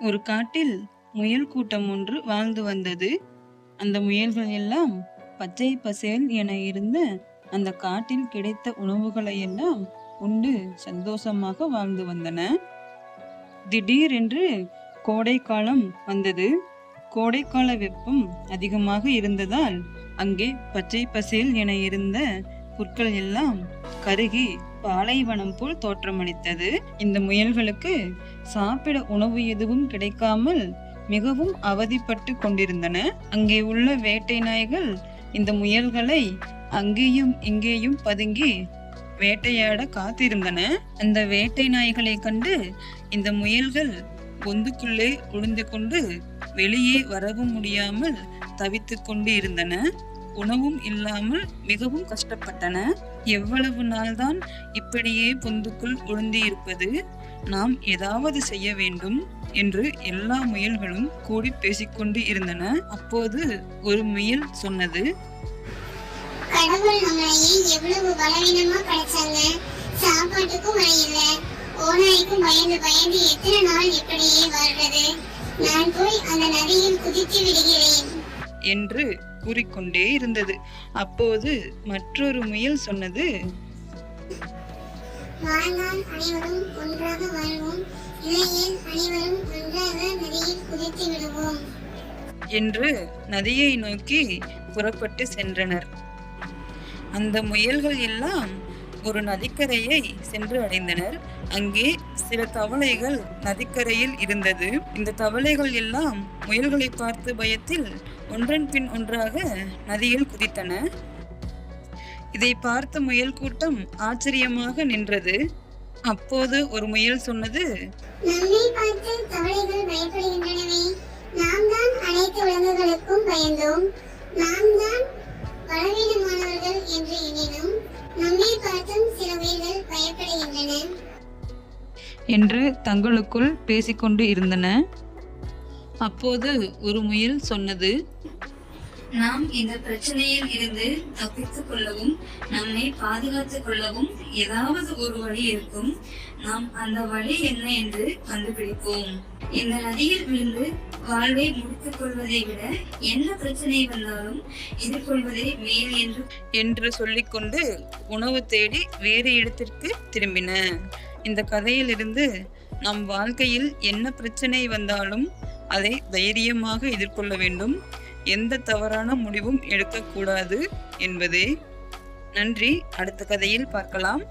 ஒரு காட்டில் முயல் கூட்டம் ஒன்று வாழ்ந்து வந்தது. அந்த முயல்கள் எல்லாம் பச்சை பசேல் என இருந்த அந்த காட்டில் கிடைத்த உணவுகளை எல்லாம் உண்டு சந்தோஷமாக வாழ்ந்து வந்தன. திடீரென்று கோடை காலம் வந்தது. கோடைக்கால வெப்பம் அதிகமாக இருந்ததால் அங்கே பச்சை பசேல் என இருந்த புற்கள் எல்லாம் கருகி பாலைவனம் போல் தோற்றமளித்தது. இந்த முயல்களுக்கு சாப்பிட உணவு எதுவும் கிடைக்காமல் மிகவும் அவதிப்பட்டு கொண்டிருந்தன. அங்கே உள்ள வேட்டை நாய்கள் இந்த முயல்களை அங்கேயும் இங்கேயும் பதுங்கி வேட்டையாட காத்திருந்தன. அந்த வேட்டை நாய்களை கண்டு இந்த முயல்கள் பொந்துக்குள்ளே ஒளிந்து கொண்டு வெளியே வரவும் முடியாமல் தவித்து கொண்டு இருந்தன. உணவும் இல்லாமல் மிகவும் கஷ்டப்பட்டன. எவ்வளவு நாள்தான் இப்படியே பொந்துக்குள் ஒளிந்து இருப்பது? நாம் ஏதாவது செய்ய வேண்டும் என்று எல்லா முயல்களும் கூடி பேசிக்கொண்டு இருந்தன. அப்போது ஒரு முயல் சொன்னது, கடவுள் நம்மளையே எவ்வளவு பலவீனமா படைச்சாங்க. சாப்பாட்டுக்கும் வழி இல்ல, ஓநாய்க்கும் பயந்து பயந்து எத்தனை நாள் இப்படியே வாழ்றது? நான் போய் அந்த நதியில் குதித்து விடுகிறேன் என்று கூறிக்கொண்டே இருந்தது. அப்போது மற்றொரு முயல் சொன்னது, வாழ்நாள் அனைவரும் ஒன்றாக வாழ்வோம், இல்லையேல் அனைவரும் ஒன்றாக நதியில் குதித்து விடுவோம் என்று நதியை நோக்கி புறப்பட்டு சென்றனர். அந்த முயல்கள் எல்லாம் ஒரு நதிக்கரையை சென்று அடைந்தனர். அங்கே சில தவளைகள் நதிக்கரையில் இருந்தது. இந்த தவளைகள் எல்லாம் முயல்களை பார்த்து பயத்தில் ஒன்றன் பின் ஒன்றாக நதியில் குதித்தன. இதை பார்த்த முயல் கூட்டம் ஆச்சரியமாக நின்றது. அப்போது ஒரு முயல் சொன்னது, நம்மை பார்த்து தவளைகள் பயப்படுகின்றனவே, நாம் தான் அனைத்து விலங்குகளுக்கும் பயந்தோம், நாம் தான் பலவீனமானவர்கள் என்று எண்ணினோம், நம்மை பார்த்தும் சில உயிர்கள் பயப்படுகின்றன என்று தங்களுக்குள் பேசிக்கொண்டு இருந்தன. அப்போது ஒரு முயல் சொன்னது, நாம் இந்த பிரச்சனையில் இருந்து தப்பித்துக் கொள்ளவும் நம்மை பாதுகாத்துக் கொள்ளவும் ஏதாவது ஒரு வழி இருக்கும். நாம் அந்த வழி என்ன என்று கண்டுபிடிப்போம். இந்த நதியில் விழுந்து வாழ்வை முடித்துக் கொள்வதை விட என்ன பிரச்சனை வந்தாலும் எதிர்கொள்வதே மேல் என்று சொல்லிக்கொண்டு உணவு தேடி வேறு இடத்திற்கு திரும்பின. இந்த கதையிலிருந்து நம் வாழ்க்கையில் என்ன பிரச்சனை வந்தாலும் அதை தைரியமாக எதிர்கொள்ள வேண்டும். எந்த தவறான முடிவும் எடுக்கக்கூடாது என்பதே. நன்றி. அடுத்த கதையில் பார்க்கலாம்.